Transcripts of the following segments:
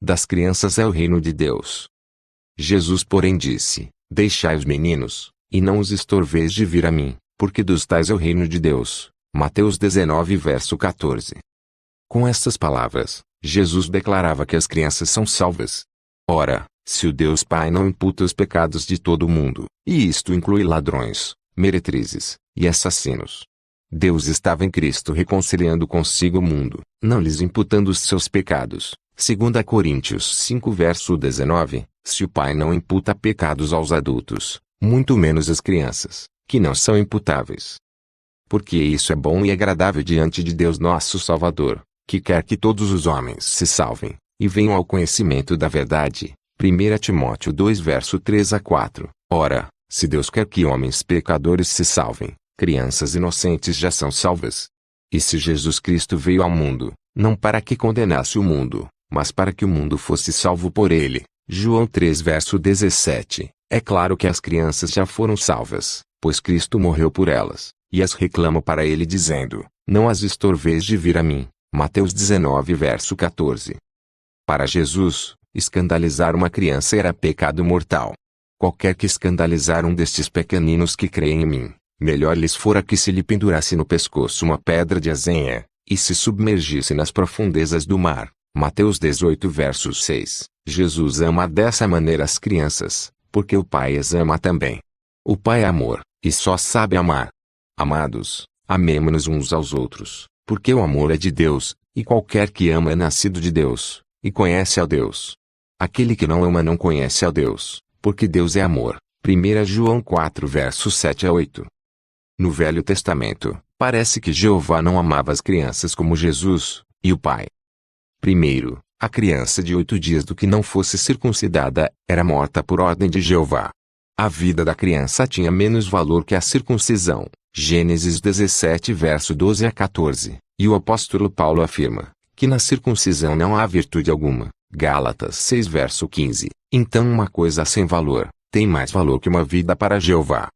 das crianças é o reino de Deus. Jesus, porém, disse: Deixai os meninos, e não os estorveis de vir a mim, porque dos tais é o reino de Deus. Mateus 19 verso 14. Com estas palavras, Jesus declarava que as crianças são salvas. Ora, se o Deus Pai não imputa os pecados de todo o mundo, e isto inclui ladrões, meretrizes e assassinos, Deus estava em Cristo reconciliando consigo o mundo, não lhes imputando os seus pecados. 2 Coríntios 5 verso 19, se o Pai não imputa pecados aos adultos, muito menos às crianças, que não são imputáveis. Porque isso é bom e agradável diante de Deus nosso Salvador, que quer que todos os homens se salvem, e venham ao conhecimento da verdade. 1 Timóteo 2 verso 3 a 4. Ora, se Deus quer que homens pecadores se salvem, crianças inocentes já são salvas. E se Jesus Cristo veio ao mundo, não para que condenasse o mundo, mas para que o mundo fosse salvo por ele. João 3 verso 17. É claro que as crianças já foram salvas, pois Cristo morreu por elas, e as reclama para ele dizendo: Não as estorveis de vir a mim. Mateus 19 verso 14. Para Jesus, escandalizar uma criança era pecado mortal. Qualquer que escandalizar um destes pequeninos que creem em mim, melhor lhes fora que se lhe pendurasse no pescoço uma pedra de azenha, e se submergisse nas profundezas do mar. Mateus 18 verso 6. Jesus ama dessa maneira as crianças, porque o Pai as ama também. O Pai é amor, e só sabe amar. Amados, amemo-nos uns aos outros, porque o amor é de Deus, e qualquer que ama é nascido de Deus, e conhece a Deus. Aquele que não ama não conhece a Deus, porque Deus é amor. 1 João 4 versos 7 a 8. No Velho Testamento, parece que Jeová não amava as crianças como Jesus, e o Pai. Primeiro, a criança de 8 dias do que não fosse circuncidada, era morta por ordem de Jeová. A vida da criança tinha menos valor que a circuncisão. Gênesis 17 verso 12 a 14. E o apóstolo Paulo afirma que na circuncisão não há virtude alguma. Gálatas 6 verso 15. Então uma coisa sem valor, tem mais valor que uma vida para Jeová.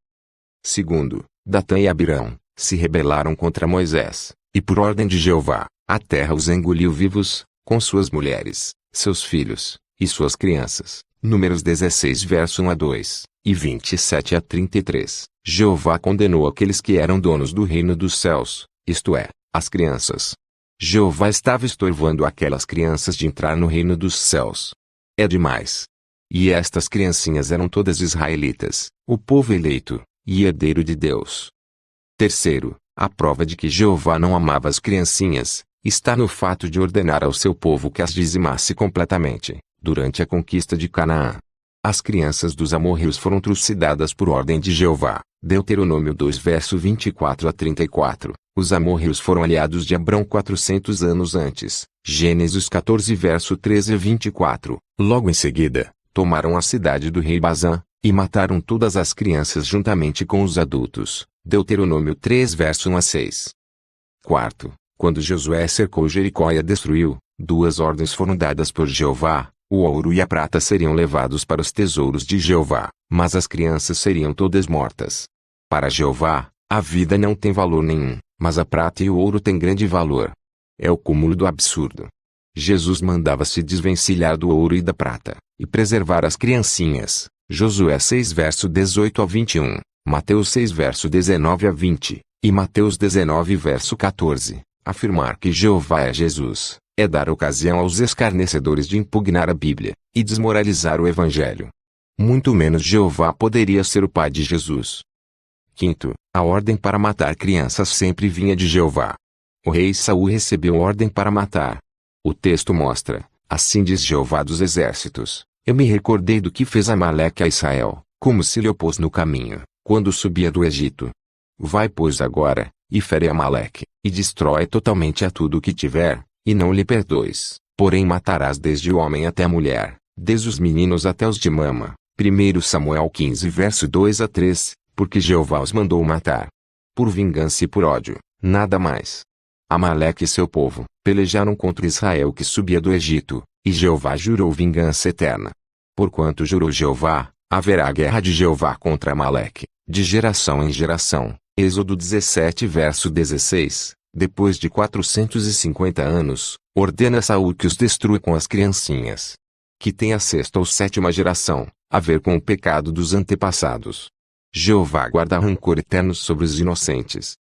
Segundo, Datã e Abirão se rebelaram contra Moisés, e por ordem de Jeová, a terra os engoliu vivos, com suas mulheres, seus filhos, e suas crianças. Números 16 verso 1 a 2, e 27 a 33. Jeová condenou aqueles que eram donos do reino dos céus, isto é, as crianças. Jeová estava estorvando aquelas crianças de entrar no reino dos céus. É demais. E estas criancinhas eram todas israelitas, o povo eleito, e herdeiro de Deus. Terceiro, a prova de que Jeová não amava as criancinhas, está no fato de ordenar ao seu povo que as dizimasse completamente, durante a conquista de Canaã. As crianças dos amorreus foram trucidadas por ordem de Jeová. Deuteronômio 2 verso 24 a 34. Os amorreus foram aliados de Abrão 400 anos antes. Gênesis 14 verso 13 a 24. Logo em seguida, tomaram a cidade do rei Bazã, e mataram todas as crianças juntamente com os adultos. Deuteronômio 3 verso 1 a 6. Quarto, quando Josué cercou Jericó e a destruiu, duas ordens foram dadas por Jeová: o ouro e a prata seriam levados para os tesouros de Jeová, mas as crianças seriam todas mortas. Para Jeová, a vida não tem valor nenhum, mas a prata e o ouro têm grande valor. É o cúmulo do absurdo. Jesus mandava se desvencilhar do ouro e da prata, e preservar as criancinhas. Josué 6 verso 18 a 21, Mateus 6 verso 19 a 20, e Mateus 19 verso 14. Afirmar que Jeová é Jesus, é dar ocasião aos escarnecedores de impugnar a Bíblia, e desmoralizar o Evangelho. Muito menos Jeová poderia ser o pai de Jesus. Quinto, a ordem para matar crianças sempre vinha de Jeová. O rei Saul recebeu ordem para matar. O texto mostra: assim diz Jeová dos exércitos, eu me recordei do que fez Amaleque a Israel, como se lhe opôs no caminho, quando subia do Egito. Vai pois agora, e fere Amaleque, e destrói totalmente a tudo o que tiver, e não lhe perdoes, porém matarás desde o homem até a mulher, desde os meninos até os de mama. 1 Samuel 15 verso 2 a 3, porque Jeová os mandou matar. Por vingança e por ódio, nada mais. Amaleque e seu povo pelejaram contra Israel que subia do Egito, e Jeová jurou vingança eterna. Porquanto jurou Jeová, haverá guerra de Jeová contra Amaleque, de geração em geração. Êxodo 17 verso 16. Depois de 450 anos, ordena a Saul que os destrua com as criancinhas. Que tem a sexta ou sétima geração, a ver com o pecado dos antepassados. Jeová guarda rancor eterno sobre os inocentes.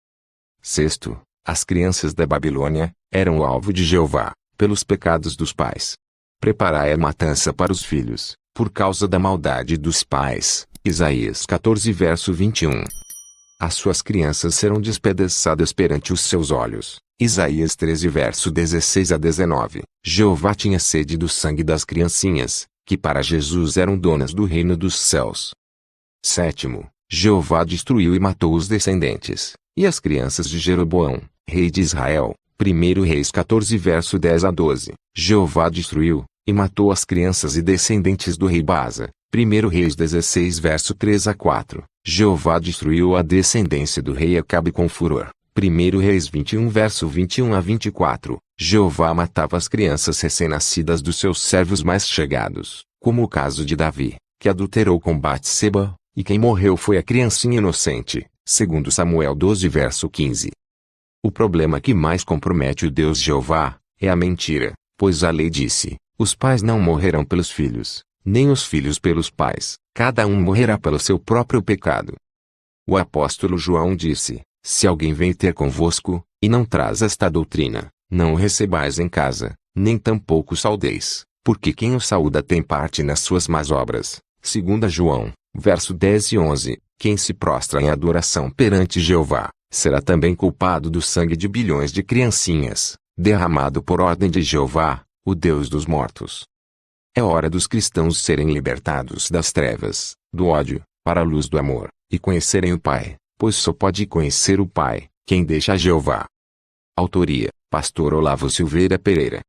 Sexto, as crianças da Babilônia eram o alvo de Jeová, pelos pecados dos pais. Preparai a matança para os filhos, por causa da maldade dos pais. Isaías 14 verso 21. As suas crianças serão despedaçadas perante os seus olhos. Isaías 13 verso 16 a 19. Jeová tinha sede do sangue das criancinhas, que para Jesus eram donas do reino dos céus. Sétimo, Jeová destruiu e matou os descendentes, e as crianças de Jeroboão, rei de Israel. 1 Reis 14 verso 10 a 12. Jeová destruiu e matou as crianças e descendentes do rei Baasa. 1 Reis 16 verso 3 a 4. Jeová destruiu a descendência do rei Acabe com furor. 1 Reis 21 verso 21 a 24. Jeová matava as crianças recém-nascidas dos seus servos mais chegados, como o caso de Davi, que adulterou com Batseba, e quem morreu foi a criancinha inocente, segundo Samuel 12 verso 15. O problema que mais compromete o Deus Jeová é a mentira, pois a lei disse: os pais não morrerão pelos filhos, nem os filhos pelos pais, cada um morrerá pelo seu próprio pecado. O apóstolo João disse: se alguém vem ter convosco, e não traz esta doutrina, não o recebais em casa, nem tampouco saudeis, porque quem o saúda tem parte nas suas más obras. 2 João, verso 10 e 11, quem se prostra em adoração perante Jeová, será também culpado do sangue de bilhões de criancinhas, derramado por ordem de Jeová, o Deus dos mortos. É hora dos cristãos serem libertados das trevas, do ódio, para a luz do amor, e conhecerem o Pai, pois só pode conhecer o Pai quem deixa Jeová. Autoria: Pastor Olavo Silveira Pereira.